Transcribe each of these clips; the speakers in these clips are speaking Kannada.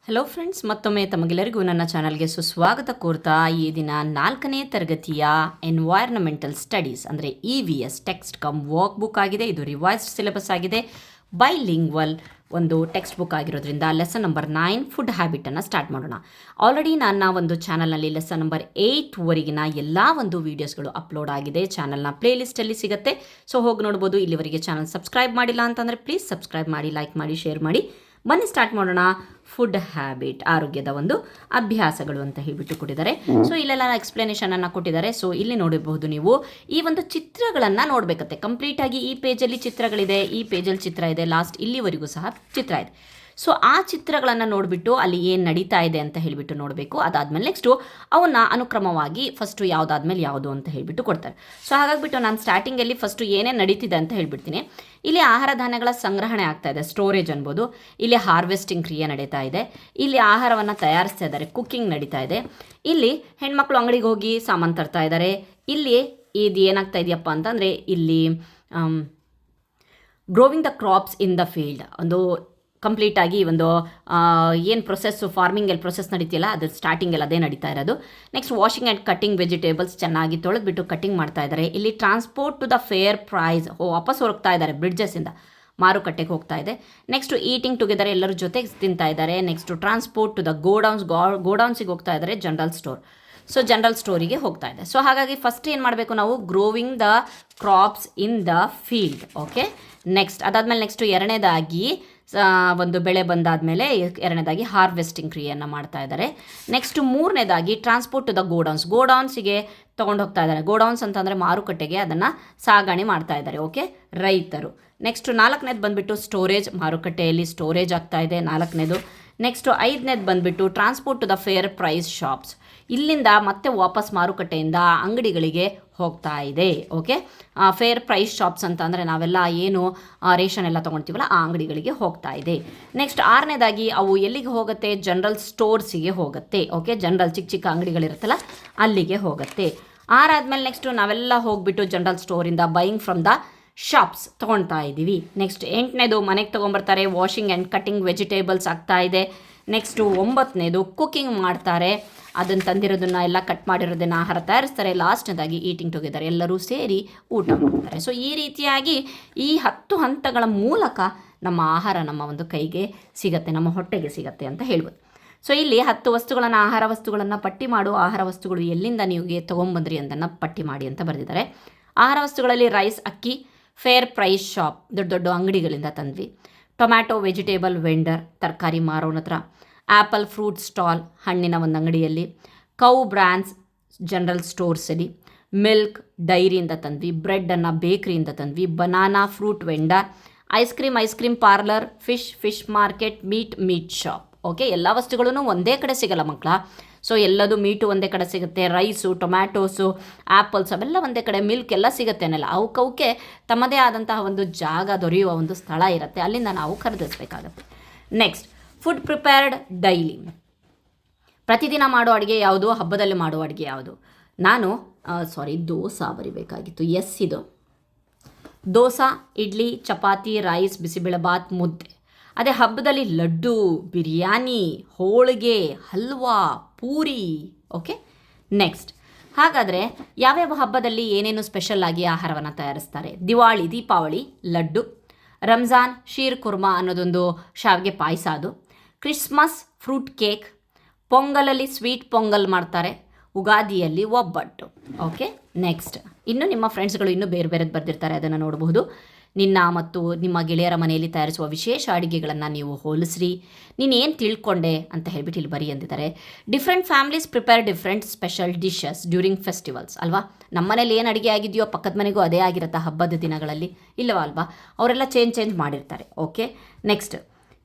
ಹಲೋ ಫ್ರೆಂಡ್ಸ್, ಮತ್ತೊಮ್ಮೆ ತಮಗೆಲ್ಲರಿಗೂ ನನ್ನ ಚಾನಲ್ಗೆ ಸುಸ್ವಾಗತ ಕೋರ್ತಾ ಈ ದಿನ 4ನೇ ತರಗತಿಯ ಎನ್ವೈರ್ನಮೆಂಟಲ್ ಸ್ಟಡೀಸ್ ಅಂದರೆ EVS text come work book ಆಗಿದೆ. ಇದು ರಿವೈಸ್ಡ್ ಸಿಲೆಬಸ್ ಆಗಿದೆ. ಬೈಲಿಂಗ್ವಲ್ ಒಂದು ಟೆಕ್ಸ್ಟ್ ಬುಕ್ ಆಗಿರೋದ್ರಿಂದ ಲೆಸನ್ ನಂಬರ್ 9 ಫುಡ್ ಹ್ಯಾಬಿಟನ್ನು ಸ್ಟಾರ್ಟ್ ಮಾಡೋಣ. ಆಲ್ರೆಡಿ ನನ್ನ ಒಂದು ಚಾನಲ್ನಲ್ಲಿ ಲೆಸನ್ ನಂಬರ್ 8ವರೆಗಿನ ಎಲ್ಲ ಒಂದು ವೀಡಿಯೋಸ್ಗಳು ಅಪ್ಲೋಡ್ ಆಗಿದೆ. ಚಾನಲ್ನ ಪ್ಲೇಲಿಸ್ಟಲ್ಲಿ ಸಿಗುತ್ತೆ, ಸೊ ಹೋಗಿ ನೋಡ್ಬೋದು. ಇಲ್ಲಿವರೆಗೆ ಚಾನಲ್ ಸಬ್ಸ್ಕ್ರೈಬ್ ಮಾಡಿಲ್ಲ ಅಂತಂದರೆ ಪ್ಲೀಸ್ ಸಬ್ಸ್ಕ್ರೈಬ್ ಮಾಡಿ, ಲೈಕ್ ಮಾಡಿ, ಶೇರ್ ಮಾಡಿ. ಬನ್ನಿ ಸ್ಟಾರ್ಟ್ ಮಾಡೋಣ. ಫುಡ್ ಹ್ಯಾಬಿಟ್, ಆರೋಗ್ಯದ ಒಂದು ಅಭ್ಯಾಸಗಳು ಅಂತ ಹೇಳಿಬಿಟ್ಟು ಕೊಟ್ಟಿದ್ದಾರೆ. ಸೊ ಇಲ್ಲೆಲ್ಲ ಎಕ್ಸ್ಪ್ಲನೇಷನ್ ಅನ್ನು ಕೊಟ್ಟಿದ್ದಾರೆ. ಸೊ ಇಲ್ಲಿ ನೋಡಬಹುದು, ನೀವು ಈ ಒಂದು ಚಿತ್ರಗಳನ್ನು ನೋಡಬೇಕತ್ತೆ. ಕಂಪ್ಲೀಟಾಗಿ ಈ ಪೇಜಲ್ಲಿ ಚಿತ್ರಗಳಿದೆ, ಈ ಪೇಜಲ್ಲಿ ಚಿತ್ರ ಇದೆ, ಲಾಸ್ಟ್ ಇಲ್ಲಿವರೆಗೂ ಸಹ ಚಿತ್ರ ಇದೆ. ಸೊ ಆ ಚಿತ್ರಗಳನ್ನು ನೋಡಿಬಿಟ್ಟು ಅಲ್ಲಿ ಏನು ನಡೀತಾ ಇದೆ ಅಂತ ಹೇಳಿಬಿಟ್ಟು ನೋಡಬೇಕು. ಅದಾದಮೇಲೆ ನೆಕ್ಸ್ಟು ಅವನ್ನ ಅನುಕ್ರಮವಾಗಿ ಫಸ್ಟು ಯಾವುದಾದ್ಮೇಲೆ ಯಾವುದು ಅಂತ ಹೇಳಿಬಿಟ್ಟು ಕೊಡ್ತಾರೆ. ಸೊ ಹಾಗಾಗಿಬಿಟ್ಟು ನಾನು ಸ್ಟಾರ್ಟಿಂಗಲ್ಲಿ ಫಸ್ಟು ಏನೇನು ನಡೀತಿದೆ ಅಂತ ಹೇಳಿಬಿಡ್ತೀನಿ. ಇಲ್ಲಿ ಆಹಾರ ಧಾನ್ಯಗಳ ಸಂಗ್ರಹಣೆ ಆಗ್ತಾ ಇದೆ, ಸ್ಟೋರೇಜ್ ಅನ್ಬೋದು. ಇಲ್ಲಿ ಹಾರ್ವೆಸ್ಟಿಂಗ್ ಕ್ರಿಯೆ ನಡೀತಾ ಇದೆ. ಇಲ್ಲಿ ಆಹಾರವನ್ನು ತಯಾರಿಸ್ತಾ ಇದ್ದಾರೆ, ಕುಕ್ಕಿಂಗ್ ನಡೀತಾ ಇದೆ. ಇಲ್ಲಿ ಹೆಣ್ಮಕ್ಳು ಅಂಗಡಿಗೆ ಹೋಗಿ ಸಾಮಾನು ತರ್ತಾ ಇದ್ದಾರೆ. ಇಲ್ಲಿ ಇದು ಏನಾಗ್ತಾ ಇದೆಯಪ್ಪ ಅಂತಂದರೆ, ಇಲ್ಲಿ growing the crops in the field, ಒಂದು ಕಂಪ್ಲೀಟಾಗಿ ಒಂದು ಏನು ಪ್ರೊಸೆಸ್ಸು ಫಾರ್ಮಿಂಗಲ್ಲಿ ಪ್ರೊಸೆಸ್ ನಡೀತಿಲ್ಲ, ಅದು ಸ್ಟಾರ್ಟಿಂಗಲ್ಲಿ ಅದೇ ನಡೀತಾ ಇರೋದು. Next washing and cutting vegetables, ಚೆನ್ನಾಗಿ ತೊಳೆದ್ಬಿಟ್ಟು ಕಟ್ಟಿಂಗ್ ಮಾಡ್ತಾ ಇದ್ದಾರೆ. ಇಲ್ಲಿ transport to the fair price, ವಾಪಸ್ ಹೋಗ್ತಾ ಇದ್ದಾರೆ ಬ್ರಿಡ್ಜಸ್ಸಿಂದ, ಮಾರುಕಟ್ಟೆಗೆ ಹೋಗ್ತಾ ಇದೆ. ನೆಕ್ಸ್ಟು ಈಟಿಂಗ್ ಟುಗೆದರ್, ಎಲ್ಲರ ಜೊತೆಗೆ ತಿಂತಾ ಇದ್ದಾರೆ. ನೆಕ್ಸ್ಟು ಟ್ರಾನ್ಸ್ಪೋರ್ಟ್ ಟು ದ ಗೋಡೌನ್ಸಿಗೆ ಹೋಗ್ತಾ ಇದ್ದಾರೆ, ಜನರಲ್ ಸ್ಟೋರ್. ಸೊ ಜನರಲ್ ಸ್ಟೋರಿಗೆ ಹೋಗ್ತಾ ಇದೆ. ಸೊ ಹಾಗಾಗಿ ಫಸ್ಟ್ ಏನು ಮಾಡಬೇಕು ನಾವು, growing the crops in the field. Okay, next ಅದಾದಮೇಲೆ ನೆಕ್ಸ್ಟು ಎರಡನೇದಾಗಿ ಒಂದು ಬೆಳೆ ಬಂದಾದಮೇಲೆ ಎರಡನೇದಾಗಿ ಹಾರ್ವೆಸ್ಟಿಂಗ್ ಕ್ರಿಯೆಯನ್ನು ಮಾಡ್ತಾ ಇದ್ದಾರೆ. ನೆಕ್ಸ್ಟು ಮೂರನೇದಾಗಿ ಟ್ರಾನ್ಸ್ಪೋರ್ಟ್ ಟು ದ ಗೋಡೌನ್ಸಿಗೆ ತೊಗೊಂಡು ಹೋಗ್ತಾ ಇದ್ದಾರೆ. ಗೋಡೌನ್ಸ್ ಅಂತಂದರೆ ಮಾರುಕಟ್ಟೆಗೆ ಅದನ್ನು ಸಾಗಣೆ ಮಾಡ್ತಾ ಇದ್ದಾರೆ. ಓಕೆ, ರೈತರು. ನೆಕ್ಸ್ಟು ನಾಲ್ಕನೇದು ಬಂದುಬಿಟ್ಟು ಸ್ಟೋರೇಜ್, ಮಾರುಕಟ್ಟೆಯಲ್ಲಿ ಸ್ಟೋರೇಜ್ ಆಗ್ತಾ ಇದೆ ನಾಲ್ಕನೇದು. ನೆಕ್ಸ್ಟು ಐದನೇದು ಬಂದುಬಿಟ್ಟು transport to the fair price shops, ಇಲ್ಲಿಂದ ಮತ್ತೆ ವಾಪಸ್ ಮಾರುಕಟ್ಟೆಯಿಂದ ಅಂಗಡಿಗಳಿಗೆ ಹೋಗ್ತಾ ಇದೆ. ಓಕೆ, ಫೇರ್ ಪ್ರೈಸ್ ಶಾಪ್ಸ್ ಅಂತ ಅಂದರೆ ನಾವೆಲ್ಲ ಏನು ರೇಷನ್ ಎಲ್ಲ ತೊಗೊಳ್ತೀವಲ್ಲ ಆ ಅಂಗಡಿಗಳಿಗೆ ಹೋಗ್ತಾ ಇದೆ. ನೆಕ್ಸ್ಟ್ ಆರನೇದಾಗಿ ಅವು ಎಲ್ಲಿಗೆ ಹೋಗುತ್ತೆ, ಜನರಲ್ ಸ್ಟೋರ್ಸಿಗೆ ಹೋಗುತ್ತೆ. ಓಕೆ, ಜನರಲ್ ಚಿಕ್ಕ ಚಿಕ್ಕ ಅಂಗಡಿಗಳಿರುತ್ತಲ್ಲ ಅಲ್ಲಿಗೆ ಹೋಗುತ್ತೆ. ಆರಾದಮೇಲೆ ನೆಕ್ಸ್ಟು ನಾವೆಲ್ಲ ಹೋಗ್ಬಿಟ್ಟು ಜನರಲ್ ಸ್ಟೋರಿಂದ ಬೈಯಿಂಗ್ ಫ್ರಮ್ ದ ಶಾಪ್ಸ್ ತೊಗೊಳ್ತಾ ಇದ್ದೀವಿ. ನೆಕ್ಸ್ಟ್ ಎಂಟನೇದು ಮನೆಗೆ ತೊಗೊಂಬರ್ತಾರೆ, ವಾಷಿಂಗ್ ಆ್ಯಂಡ್ ಕಟ್ಟಿಂಗ್ ವೆಜಿಟೇಬಲ್ಸ್ ಆಗ್ತಾ ಇದೆ. ನೆಕ್ಸ್ಟು ಒಂಬತ್ತನೇದು ಕುಕ್ಕಿಂಗ್ ಮಾಡ್ತಾರೆ, ಅದನ್ನು ತಂದಿರೋದನ್ನು ಎಲ್ಲ ಕಟ್ ಮಾಡಿರೋದನ್ನು ಆಹಾರ ತಯಾರಿಸ್ತಾರೆ. ಲಾಸ್ಟ್ನೇದಾಗಿ ಈಟಿಂಗ್ ಟುಗೆದರ್, ಎಲ್ಲರೂ ಸೇರಿ ಊಟ ಮಾಡ್ತಾರೆ. ಸೊ ಈ ರೀತಿಯಾಗಿ ಈ 10 ಹಂತಗಳ ಮೂಲಕ ನಮ್ಮ ಆಹಾರ ನಮ್ಮ ಒಂದು ಕೈಗೆ ಸಿಗತ್ತೆ, ನಮ್ಮ ಹೊಟ್ಟೆಗೆ ಸಿಗತ್ತೆ ಅಂತ ಹೇಳ್ಬೋದು. ಸೊ ಇಲ್ಲಿ 10 ವಸ್ತುಗಳನ್ನು, ಆಹಾರ ವಸ್ತುಗಳನ್ನು ಪಟ್ಟಿ ಮಾಡು, ಆಹಾರ ವಸ್ತುಗಳು ಎಲ್ಲಿಂದ ನೀವು ತೊಗೊಂಬಂದ್ರಿ ಅಂತನ್ನು ಪಟ್ಟಿ ಮಾಡಿ ಅಂತ ಬರೆದಿದ್ದಾರೆ. ಆಹಾರ ವಸ್ತುಗಳಲ್ಲಿ ರೈಸ್, ಅಕ್ಕಿ, ಫೇರ್ ಪ್ರೈಸ್ ಶಾಪ್, ದೊಡ್ಡ ದೊಡ್ಡ ಅಂಗಡಿಗಳಿಂದ ತಂದ್ವಿ. ಟೊಮ್ಯಾಟೊ ವೆಜಿಟೇಬಲ್ ವೆಂಡರ್, ತರಕಾರಿ ಮಾರೋನ ಹತ್ರ. ಆ್ಯಪಲ್ ಫ್ರೂಟ್ ಸ್ಟಾಲ್, ಹಣ್ಣಿನ ಒಂದು ಅಂಗಡಿಯಲ್ಲಿ. ಕೌ ಬ್ರ್ಯಾಂಡ್ಸ್, ಜನರಲ್ ಸ್ಟೋರ್ಸಲ್ಲಿ. ಮಿಲ್ಕ್, ಡೈರಿಯಿಂದ ತಂದ್ವಿ. ಬ್ರೆಡ್ಡನ್ನು ಬೇಕ್ರಿಯಿಂದ ತಂದ್ವಿ. Banana fruit vendor. Ice cream parlour. Fish market. Meat shop. Okay, ಎಲ್ಲ ವಸ್ತುಗಳೂ ಒಂದೇ ಕಡೆ ಸಿಗಲ್ಲ ಮಕ್ಕಳ. ಸೊ ಎಲ್ಲದು ಮೀಟು ಒಂದೇ ಕಡೆ ಸಿಗುತ್ತೆ, ರೈಸು, ಟೊಮ್ಯಾಟೋಸು, ಆ್ಯಪಲ್ಸ್ ಅವೆಲ್ಲ ಒಂದೇ ಕಡೆ, ಮಿಲ್ಕ್ ಎಲ್ಲ ಸಿಗುತ್ತೆ ಅನ್ನಲ್ಲ. ಅವಕ್ಕೆ ತಮ್ಮದೇ ಆದಂತಹ ಒಂದು ಜಾಗ ದೊರೆಯುವ ಒಂದು ಸ್ಥಳ ಇರುತ್ತೆ, ಅಲ್ಲಿಂದ ನಾವು ಖರೀದಿಸಬೇಕಾಗತ್ತೆ. ನೆಕ್ಸ್ಟ್ ಫುಡ್ ಪ್ರಿಪೇರ್ಡ್ ಡೈಲಿ, ಪ್ರತಿದಿನ ಮಾಡೋ ಅಡುಗೆ ಯಾವುದು, ಹಬ್ಬದಲ್ಲಿ ಮಾಡೋ ಅಡುಗೆ ಯಾವುದು. ನಾನು ದೋಸೆ ಬರಿಬೇಕಾಗಿತ್ತು. ಇದು ದೋಸೆ, ಇಡ್ಲಿ, ಚಪಾತಿ, ರೈಸ್, ಬಿಸಿಬೇಳೆಬಾತ್, ಮುದ್ದೆ. ಅದೇ ಹಬ್ಬದಲ್ಲಿ ಲಡ್ಡು, ಬಿರಿಯಾನಿ, ಹೋಳಿಗೆ, ಹಲ್ವಾ, ಪೂರಿ. ಓಕೆ, ನೆಕ್ಸ್ಟ್ ಹಾಗಾದರೆ ಯಾವ್ಯಾವ ಹಬ್ಬದಲ್ಲಿ ಏನೇನು ಸ್ಪೆಷಲ್ ಆಗಿ ಆಹಾರವನ್ನು ತಯಾರಿಸ್ತಾರೆ. ದೀಪಾವಳಿ ಲಡ್ಡು. ರಂಜಾನ್ ಶೀರ್ ಕುರ್ಮಾ ಅನ್ನೋದೊಂದು ಶಾವಿಗೆ ಪಾಯಸ ಅದು. Christmas fruit cake. ಪೊಂಗಲಲ್ಲಿ ಸ್ವೀಟ್ ಪೊಂಗಲ್ ಮಾಡ್ತಾರೆ. ಉಗಾದಿಯಲ್ಲಿ ಒಬ್ಬಟ್ಟು. ಓಕೆ, ನೆಕ್ಸ್ಟ್ ಇನ್ನು ನಿಮ್ಮ ಫ್ರೆಂಡ್ಸ್ಗಳು ಇನ್ನೂ ಬೇರೆ ಬೇರೆದು ಬರೆದಿರ್ತಾರೆ, ಅದನ್ನು ನೋಡಬಹುದು. ನಿನ್ನ ಮತ್ತು ನಿಮ್ಮ ಗೆಳೆಯರ ಮನೆಯಲ್ಲಿ ತಯಾರಿಸುವ ವಿಶೇಷ ಅಡುಗೆಗಳನ್ನು ನೀವು ಹೋಲಿಸ್ರಿ, ನೀನೇನು ತಿಳ್ಕೊಂಡೆ ಅಂತ ಹೇಳ್ಬಿಟ್ಟು ಇಲ್ಲಿ ಬರಿ ಅಂದಿದ್ದಾರೆ. Different families prepare different special dishes during festivals ಅಲ್ವಾ. ನಮ್ಮ ಮನೇಲಿ ಏನು ಅಡುಗೆ ಆಗಿದೆಯೋ ಪಕ್ಕದ ಮನೆಗೂ ಅದೇ ಆಗಿರುತ್ತೆ ಹಬ್ಬದ ದಿನಗಳಲ್ಲಿ, ಇಲ್ಲವಾ ಅಲ್ವಾ. ಅವರೆಲ್ಲ ಚೇಂಜ್ ಮಾಡಿರ್ತಾರೆ. ಓಕೆ, ನೆಕ್ಸ್ಟ್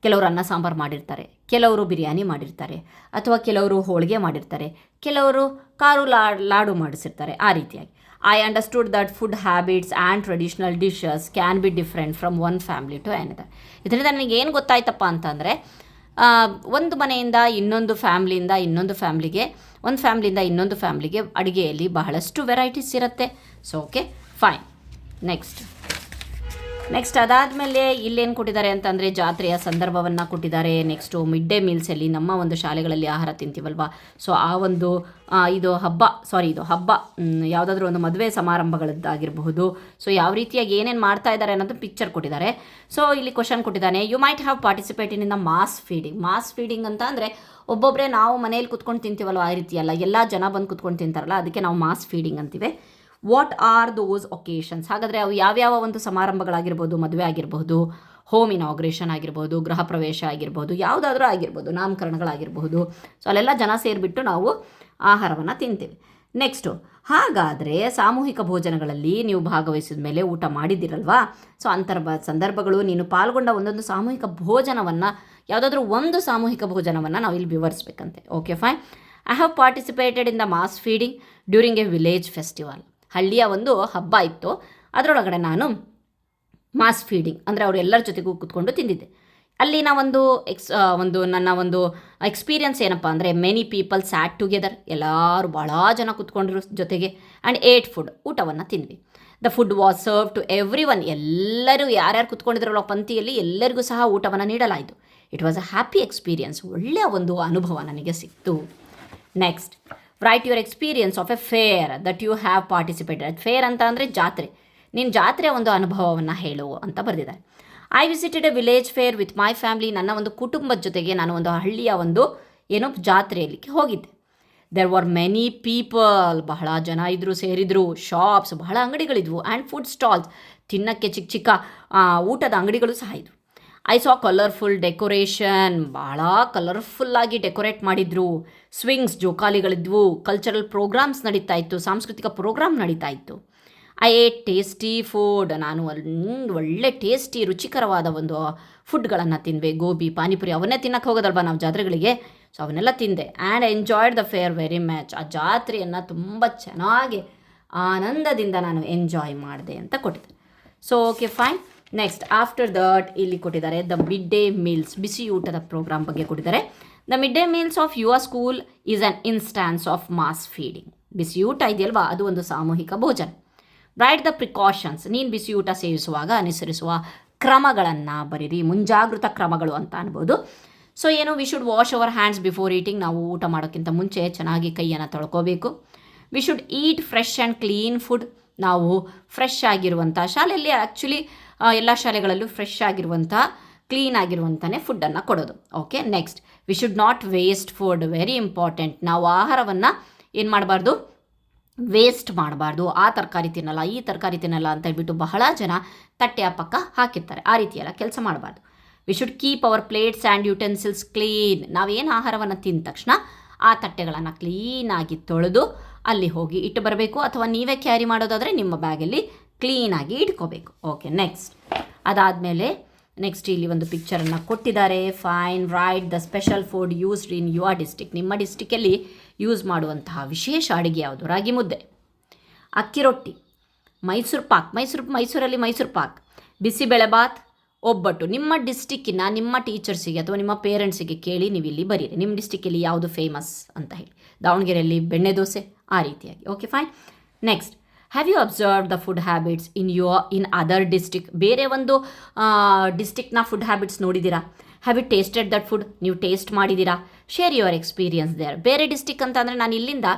ಕೆಲವರು ಅನ್ನ ಸಾಂಬಾರು ಮಾಡಿರ್ತಾರೆ, ಕೆಲವರು ಬಿರಿಯಾನಿ ಮಾಡಿರ್ತಾರೆ, ಅಥವಾ ಕೆಲವರು ಹೋಳಿಗೆ ಮಾಡಿರ್ತಾರೆ, ಕೆಲವರು ಕಾರು ಲಾಡು ಮಾಡಿಸಿರ್ತಾರೆ. ಆ ರೀತಿಯಾಗಿ I understood that food habits and traditional dishes can be different from one family to another. ಇದರಿಂದ ನನಗೆ ಏನು ಗೊತ್ತಾಯ್ತಪ್ಪ ಅಂತಂದರೆ, ಒಂದು ಮನೆಯಿಂದ ಇನ್ನೊಂದು ಫ್ಯಾಮ್ಲಿಯಿಂದ ಇನ್ನೊಂದು ಫ್ಯಾಮ್ಲಿಗೆ, ಒಂದು ಫ್ಯಾಮ್ಲಿಯಿಂದ ಇನ್ನೊಂದು ಫ್ಯಾಮ್ಲಿಗೆ ಅಡುಗೆಯಲ್ಲಿ ಬಹಳಷ್ಟು ವೆರೈಟೀಸ್ ಇರುತ್ತೆ. So okay, fine. Next next ಅದಾದಮೇಲೆ ಇಲ್ಲೇನು ಕೊಟ್ಟಿದ್ದಾರೆ ಅಂತಂದರೆ ಜಾತ್ರೆಯ ಸಂದರ್ಭವನ್ನು ಕೊಟ್ಟಿದ್ದಾರೆ. ನೆಕ್ಸ್ಟು ಮಿಡ್ ಡೇ ಮೀಲ್ಸಲ್ಲಿ ನಮ್ಮ ಒಂದು ಶಾಲೆಗಳಲ್ಲಿ ಆಹಾರ ತಿಂತೀವಲ್ವ, ಸೊ ಆ ಒಂದು ಇದು ಹಬ್ಬ ಯಾವುದಾದ್ರೂ ಒಂದು ಮದುವೆ ಸಮಾರಂಭಗಳದ್ದಾಗಿರಬಹುದು. ಸೊ ಯಾವ ರೀತಿಯಾಗಿ ಏನೇನು ಮಾಡ್ತಾ ಇದ್ದಾರೆ ಅನ್ನೋದು ಪಿಕ್ಚರ್ ಕೊಟ್ಟಿದ್ದಾರೆ. ಸೊ ಇಲ್ಲಿ ಕ್ವಶನ್ ಕೊಟ್ಟಿದ್ದಾನೆ, you might have participated in the mass feeding ಅಂತ ಅಂದರೆ ಒಬ್ಬೊಬ್ಬರೇ ನಾವು ಮನೇಲಿ ಕುತ್ಕೊಂಡು ತಿಂತೀವಲ್ವ, ಆ ರೀತಿ ಅಲ್ಲ, ಎಲ್ಲ ಜನ ಬಂದು ಕುತ್ಕೊಂಡು ತಿಂತಾರಲ್ಲ, ಅದಕ್ಕೆ ನಾವು ಮಾಸ್ ಫೀಡಿಂಗ್ ಅಂತೀವಿ. What are those occasions? ಹಾಗಾದರೆ ಅವು ಯಾವ್ಯಾವ ಒಂದು ಸಮಾರಂಭಗಳಾಗಿರ್ಬೋದು, ಮದುವೆ ಆಗಿರಬಹುದು, ಹೋಮ್ ಇನಾಗ್ರೇಷನ್ ಆಗಿರ್ಬೋದು, ಗೃಹ ಪ್ರವೇಶ ಆಗಿರ್ಬೋದು, ಯಾವುದಾದ್ರೂ ಆಗಿರ್ಬೋದು, ನಾಮಕರಣಗಳಾಗಿರಬಹುದು. ಸೊ ಅಲ್ಲೆಲ್ಲ ಜನ ಸೇರಿಬಿಟ್ಟು ನಾವು ಆಹಾರವನ್ನು ತಿಂತೀವಿ. ನೆಕ್ಸ್ಟು, ಹಾಗಾದರೆ ಸಾಮೂಹಿಕ ಭೋಜನಗಳಲ್ಲಿ ನೀವು ಭಾಗವಹಿಸಿದ ಮೇಲೆ ಊಟ ಮಾಡಿದ್ದೀರಲ್ವಾ, ಸೊ ಸಂದರ್ಭಗಳು ನೀನು ಪಾಲ್ಗೊಂಡ ಒಂದೊಂದು ಸಾಮೂಹಿಕ ಭೋಜನವನ್ನು, ಯಾವುದಾದ್ರೂ ಒಂದು ಸಾಮೂಹಿಕ ಭೋಜನವನ್ನು ನಾವು ಇಲ್ಲಿ ವಿವರಿಸಬೇಕಂತೆ. Okay fine. I have participated in the mass feeding during a village festival. ಹಳ್ಳಿಯ ಒಂದು ಹಬ್ಬ ಇತ್ತು, ಅದರೊಳಗಡೆ ನಾನು ಮಾಸ್ ಫೀಡಿಂಗ್ ಅಂದರೆ ಅವರು ಎಲ್ಲರ ಜೊತೆಗೂ ಕೂತ್ಕೊಂಡು ತಿಂದಿದ್ದೆ. ಅಲ್ಲಿನ ನನ್ನ ಒಂದು ಎಕ್ಸ್ಪೀರಿಯನ್ಸ್ ಏನಪ್ಪ ಅಂದರೆ, ಮೆನಿ ಪೀಪಲ್ ಸ್ಯಾಟ್ ಟುಗೆದರ್, ಎಲ್ಲರೂ ಭಾಳ ಜನ ಕೂತ್ಕೊಂಡಿರೋ ಜೊತೆಗೆ, ಆ್ಯಂಡ್ ಏಟ್ ಫುಡ್, ಊಟವನ್ನು ತಿಂದ್ವಿ. The food was serve to everyone, ಎಲ್ಲರೂ ಯಾರ್ಯಾರು ಕೂತ್ಕೊಂಡಿದ್ರಲ್ಲ ಪಂಕ್ತಿಯಲ್ಲಿ ಎಲ್ಲರಿಗೂ ಸಹ ಊಟವನ್ನು ನೀಡಲಾಯಿತು. It was a happy experience, ಒಳ್ಳೆಯ ಒಂದು ಅನುಭವ ನನಗೆ ಸಿಕ್ತು. Next, write your experience of a fair that you have participated. Fair ಅಂತ ಅಂದರೆ ಜಾತ್ರೆ, ನೀನು ಜಾತ್ರೆಯ ಒಂದು ಅನುಭವವನ್ನು ಹೇಳು ಅಂತ ಬರೆದಿದ್ದಾರೆ. I visited A village fair with my family. ನನ್ನ ಒಂದು ಕುಟುಂಬದ ಜೊತೆಗೆ ನಾನು ಒಂದು ಹಳ್ಳಿಯ ಒಂದು ಜಾತ್ರೆಯಲ್ಲಿ ಹೋಗಿದ್ದೆ. ದೆರ್ ವರ್ ಮೆನಿ ಪೀಪಲ್, ಬಹಳ ಜನ ಸೇರಿದ್ರು. ಶಾಪ್ಸ್, ಬಹಳ ಅಂಗಡಿಗಳಿದ್ವು. ಆ್ಯಂಡ್ ಫುಡ್ ಸ್ಟಾಲ್ಸ್, ತಿನ್ನಕ್ಕೆ ಚಿಕ್ಕ ಚಿಕ್ಕ ಊಟದ ಅಂಗಡಿಗಳು ಸಹ ಇದ್ವು. ಐ ಸಾ ಕಲರ್ಫುಲ್ ಡೆಕೋರೇಷನ್, ಭಾಳ ಕಲರ್ಫುಲ್ಲಾಗಿ ಡೆಕೋರೇಟ್ ಮಾಡಿದ್ರು. ಸ್ವಿಂಗ್ಸ್, ಜೋಕಾಲಿಗಳಿದ್ವು. ಕಲ್ಚರಲ್ ಪ್ರೋಗ್ರಾಮ್ಸ್ ನಡೀತಾ ಇತ್ತು, ಸಾಂಸ್ಕೃತಿಕ ಪ್ರೋಗ್ರಾಮ್ ನಡೀತಾ ಇತ್ತು. ಐ ಏಟ್ ಟೇಸ್ಟಿ ಫುಡ್, ನಾನು ಒಳ್ಳೆ ಟೇಸ್ಟಿ ರುಚಿಕರವಾದ ಒಂದು ಫುಡ್ಗಳನ್ನು ತಿಂದೆ. ಗೋಬಿ, ಪಾನಿಪುರಿ ಅವನ್ನೇ ತಿನ್ನಕ್ಕೆ ಹೋಗೋದಲ್ವ ನಾವು ಜಾತ್ರೆಗಳಿಗೆ, ಸೊ ಅವನ್ನೆಲ್ಲ ತಿಂದೆ. And enjoyed the fair very much. ಆ ಜಾತ್ರೆಯನ್ನು ತುಂಬ ಚೆನ್ನಾಗಿ ಆನಂದದಿಂದ ನಾನು ಎಂಜಾಯ್ ಮಾಡಿದೆ ಅಂತ ಕೊಟ್ಟಿದ್ದಾರೆ. So okay fine. Next after that ಇಲ್ಲಿ ಕೊಟ್ಟಿದ್ದಾರೆ ದ ಮಿಡ್ ಡೇ ಮೀಲ್ಸ್, ಬಿಸಿ ಊಟದ ಪ್ರೋಗ್ರಾಮ್ ಬಗ್ಗೆ ಕೊಟ್ಟಿದ್ದಾರೆ. The mid day meals of your school is an instance of mass feeding. ಬಿಸಿ ಊಟ ಇದೆಯಲ್ವಾ, ಅದು ಒಂದು ಸಾಮೂಹಿಕ ಭೋಜನ. ರೈಟ್ ದ ಪ್ರಿಕಾಷನ್ಸ್, ನೀನು ಬಿಸಿ ಊಟ ಸೇವಿಸುವಾಗ ಅನುಸರಿಸುವ ಕ್ರಮಗಳನ್ನು ಬರೀರಿ, ಮುಂಜಾಗೃತ ಕ್ರಮಗಳು ಅಂತ ಅನ್ಬೋದು. ಸೊ ಏನು, we should wash our hands before eating, ನಾವು ಊಟ ಮಾಡೋಕ್ಕಿಂತ ಮುಂಚೆ ಚೆನ್ನಾಗಿ ಕೈಯನ್ನು ತೊಳ್ಕೋಬೇಕು. We should eat fresh and clean food, ನಾವು ಫ್ರೆಶ್ ಆಗಿರುವಂಥ, ಶಾಲೆಯಲ್ಲಿ ಆ್ಯಕ್ಚುಲಿ ಎಲ್ಲ ಶಾಲೆಗಳಲ್ಲೂ ಫ್ರೆಶ್ ಆಗಿರುವಂಥ, ಕ್ಲೀನ್ ಆಗಿರುವಂಥನೇ ಫುಡ್ಡನ್ನು ಕೊಡೋದು. Okay. Next, we should not waste food, very important. ನಾವು ಆಹಾರವನ್ನು ಏನು ಮಾಡಬಾರ್ದು, ವೇಸ್ಟ್ ಮಾಡಬಾರ್ದು. ಆ ತರಕಾರಿ ತಿನ್ನಲ್ಲ, ಈ ತರಕಾರಿ ತಿನ್ನಲ್ಲ ಅಂತ ಹೇಳ್ಬಿಟ್ಟು ಬಹಳ ಜನ ತಟ್ಟೆಯ ಪಕ್ಕ ಹಾಕಿರ್ತಾರೆ. ಆ ರೀತಿಯೆಲ್ಲ ಕೆಲಸ ಮಾಡಬಾರ್ದು. We should keep our plates and utensils clean. ನಾವೇನು ಆಹಾರವನ್ನು ತಿಂದ ತಕ್ಷಣ ಆ ತಟ್ಟೆಗಳನ್ನು ಕ್ಲೀನಾಗಿ ತೊಳೆದು ಅಲ್ಲಿ ಹೋಗಿ ಇಟ್ಟು ಬರಬೇಕು, ಅಥವಾ ನೀವೇ ಕ್ಯಾರಿ ಮಾಡೋದಾದರೆ ನಿಮ್ಮ ಬ್ಯಾಗಲ್ಲಿ ಕ್ಲೀನಾಗಿ ಇಟ್ಕೋಬೇಕು. ಓಕೆ. ನೆಕ್ಸ್ಟ್ ಅದಾದಮೇಲೆ ನೆಕ್ಸ್ಟ್ ಇಲ್ಲಿ ಒಂದು ಪಿಕ್ಚರನ್ನು ಕೊಟ್ಟಿದ್ದಾರೆ. Fine. Right the special food used in your district. ನಿಮ್ಮ ಡಿಸ್ಟಿಕಲ್ಲಿ ಯೂಸ್ ಮಾಡುವಂತಹ ವಿಶೇಷ ಅಡುಗೆ ಯಾವುದು? ರಾಗಿ ಮುದ್ದೆ, ಅಕ್ಕಿ ರೊಟ್ಟಿ, ಮೈಸೂರಲ್ಲಿ ಮೈಸೂರು ಪಾಕ್, ಬಿಸಿಬೇಳೆಬಾತ್, ಒಬ್ಬಟ್ಟು. ನಿಮ್ಮ ಡಿಸ್ಟಿಕ್ಕಿನ ನಿಮ್ಮ ಟೀಚರ್ಸಿಗೆ ಅಥವಾ ನಿಮ್ಮ ಪೇರೆಂಟ್ಸಿಗೆ ಕೇಳಿ ನೀವು ಇಲ್ಲಿ ಬರೀರಿ, ನಿಮ್ಮ ಡಿಸ್ಟಿಕ್ಕಲ್ಲಿ ಯಾವುದು ಫೇಮಸ್ ಅಂತ ಹೇಳಿ. ದಾವಣಗೆರೆಯಲ್ಲಿ ಬೆಣ್ಣೆ ದೋಸೆ, ಆ ರೀತಿಯಾಗಿ. Okay fine. Next, have you observe the food habits in other district? ಬೇರೆ ಒಂದು ಡಿಸ್ಟಿಕ್ನ ಫುಡ್ ಹ್ಯಾಬಿಟ್ಸ್ ನೋಡಿದ್ದೀರಾ? Have you tasted that food? ನೀವು ಟೇಸ್ಟ್ ಮಾಡಿದ್ದೀರಾ? Share your experience there. ಬೇರೆ ಡಿಸ್ಟಿಕ್ ಅಂತ ಅಂದರೆ ನಾನು ಇಲ್ಲಿಂದ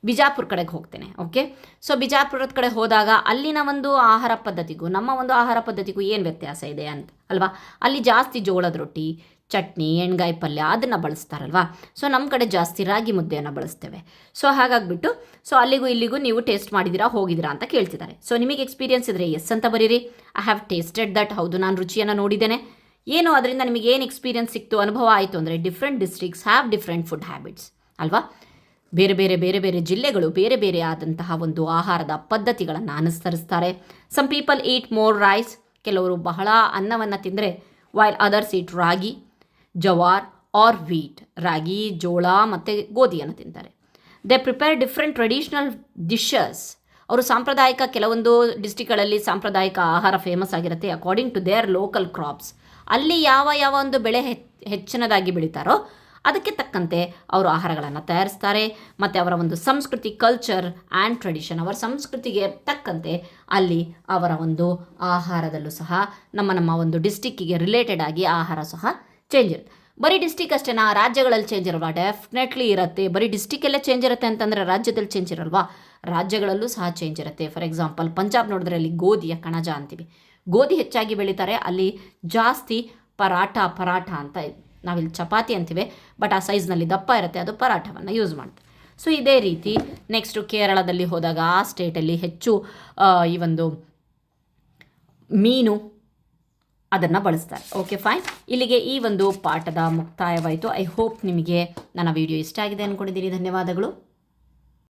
ಬಿಜಾಪುರ ಕಡೆಗೆ ಹೋಗ್ತೇನೆ. ಓಕೆ. ಸೊ ಬಿಜಾಪುರದ ಕಡೆ ಹೋದಾಗ ಅಲ್ಲಿನ ಒಂದು ಆಹಾರ ಪದ್ಧತಿಗೂ ನಮ್ಮ ಒಂದು ಆಹಾರ ಪದ್ಧತಿಗೂ ಏನು ವ್ಯತ್ಯಾಸ ಇದೆ ಅಂತ ಅಲ್ವಾ? ಅಲ್ಲಿ ಜಾಸ್ತಿ ಜೋಳದ ರೊಟ್ಟಿ, ಚಟ್ನಿ, ಎಣ್ಗಾಯಿ ಪಲ್ಯ ಅದನ್ನು ಬಳಸ್ತಾರಲ್ವಾ. ಸೊ ನಮ್ಮ ಕಡೆ ಜಾಸ್ತಿ ರಾಗಿ ಮುದ್ದೆಯನ್ನು ಬಳಸ್ತೇವೆ. ಸೊ ಹಾಗಾಗಿಬಿಟ್ಟು ಸೊ ಅಲ್ಲಿಗೂ ಇಲ್ಲಿಗೂ ನೀವು ಟೇಸ್ಟ್ ಮಾಡಿದ್ದೀರಾ, ಹೋಗಿದ್ದೀರಾ ಅಂತ ಕೇಳ್ತಿದ್ದಾರೆ. ಸೊ ನಿಮಗೆ ಎಕ್ಸ್ಪೀರಿಯನ್ಸ್ ಇದ್ದರೆ ಎಸ್ ಅಂತ ಬರೀರಿ. I have tasted that. ಹೌದು, ನಾನು ರುಚಿಯನ್ನು ನೋಡಿದ್ದೇನೆ. ಏನು ಅದರಿಂದ ನಿಮಗೆ ಏನು ಎಕ್ಸ್ಪೀರಿಯನ್ಸ್ ಸಿಕ್ತು, ಅನುಭವ ಆಯಿತು ಅಂದರೆ different districts have different food habits ಅಲ್ವಾ? ಬೇರೆ ಬೇರೆ ಜಿಲ್ಲೆಗಳು ಬೇರೆ ಬೇರೆ ಆದಂತಹ ಒಂದು ಆಹಾರದ ಪದ್ಧತಿಗಳನ್ನು ಅನುಸರಿಸ್ತಾರೆ. Some people eat more rice. ಕೆಲವರು ಬಹಳ ಅನ್ನವನ್ನು ತಿಂದರೆ, while others eat ragi, jowar or wheat. ರಾಗಿ, ಜೋಳ ಮತ್ತು ಗೋಧಿಯನ್ನು ತಿಂತಾರೆ. They prepare different traditional dishes. ಅವರು ಸಾಂಪ್ರದಾಯಿಕ, ಕೆಲವೊಂದು ಡಿಸ್ಟಿಕ್ಗಳಲ್ಲಿ ಸಾಂಪ್ರದಾಯಿಕ ಆಹಾರ ಫೇಮಸ್ ಆಗಿರುತ್ತೆ according to their local crops. ಅಲ್ಲಿ ಯಾವ ಒಂದು ಬೆಳೆ ಹೆಚ್ಚಿನದಾಗಿ ಬೆಳೀತಾರೋ ಅದಕ್ಕೆ ತಕ್ಕಂತೆ ಅವರು ಆಹಾರಗಳನ್ನು ತಯಾರಿಸ್ತಾರೆ ಮತ್ತು ಅವರ ಒಂದು ಸಂಸ್ಕೃತಿ, ಕಲ್ಚರ್ ಆ್ಯಂಡ್ ಟ್ರೆಡಿಷನ್, ಅವರ ಸಂಸ್ಕೃತಿಗೆ ತಕ್ಕಂತೆ ಅಲ್ಲಿ ಅವರ ಒಂದು ಆಹಾರದಲ್ಲೂ ಸಹ ನಮ್ಮ ಒಂದು ಡಿಸ್ಟಿಕ್ಕಿಗೆ ರಿಲೇಟೆಡ್ ಆಗಿ ಆಹಾರ ಸಹ ಚೇಂಜ್ ಇರುತ್ತೆ. ಬರೀ ಡಿಸ್ಟಿಕ್ ಅಷ್ಟೇನಾ, ರಾಜ್ಯಗಳಲ್ಲಿ ಚೇಂಜ್ ಇರಲ್ವಾ? ಡೆಫಿನೆಟ್ಲಿ ಇರುತ್ತೆ. ಬರೀ ಡಿಸ್ಟಿಕಲ್ಲೇ ಚೇಂಜ್ ಇರುತ್ತೆ ಅಂತಂದರೆ ರಾಜ್ಯದಲ್ಲಿ ಚೇಂಜ್ ಇರಲ್ವಾ? ರಾಜ್ಯಗಳಲ್ಲೂ ಸಹ ಚೇಂಜ್ ಇರುತ್ತೆ. ಫಾರ್ ಎಕ್ಸಾಂಪಲ್ ಪಂಜಾಬ್ ನೋಡಿದ್ರೆ ಅಲ್ಲಿ ಗೋಧಿಯ ಕಣಜ ಅಂತೀವಿ, ಗೋಧಿ ಹೆಚ್ಚಾಗಿ ಬೆಳೀತಾರೆ. ಅಲ್ಲಿ ಜಾಸ್ತಿ ಪರಾಠ ಅಂತ ನಾವಿಲ್ಲಿ ಚಪಾತಿ ಅಂತೀವಿ, ಬಟ್ ಆ ಸೈಜ್ನಲ್ಲಿ ದಪ್ಪ ಇರುತ್ತೆ, ಅದು ಪರಾಠವನ್ನು ಯೂಸ್ ಮಾಡ್ತಾರೆ. ಸೊ ಇದೇ ರೀತಿ ನೆಕ್ಸ್ಟು ಕೇರಳದಲ್ಲಿ ಹೋದಾಗ ಆ ಸ್ಟೇಟಲ್ಲಿ ಹೆಚ್ಚು ಈ ಒಂದು ಮೀನು ಅದನ್ನು ಬಳಸ್ತಾರೆ. ಓಕೆ ಫೈನ್, ಇಲ್ಲಿಗೆ ಈ ಒಂದು ಪಾಠದ ಮುಕ್ತಾಯವಾಯಿತು. ಐ ಹೋಪ್ ನಿಮಗೆ ನನ್ನ ವಿಡಿಯೋ ಇಷ್ಟ ಆಗಿದೆ ಅಂದ್ಕೊಂಡಿದ್ದೀನಿ. ಧನ್ಯವಾದಗಳು.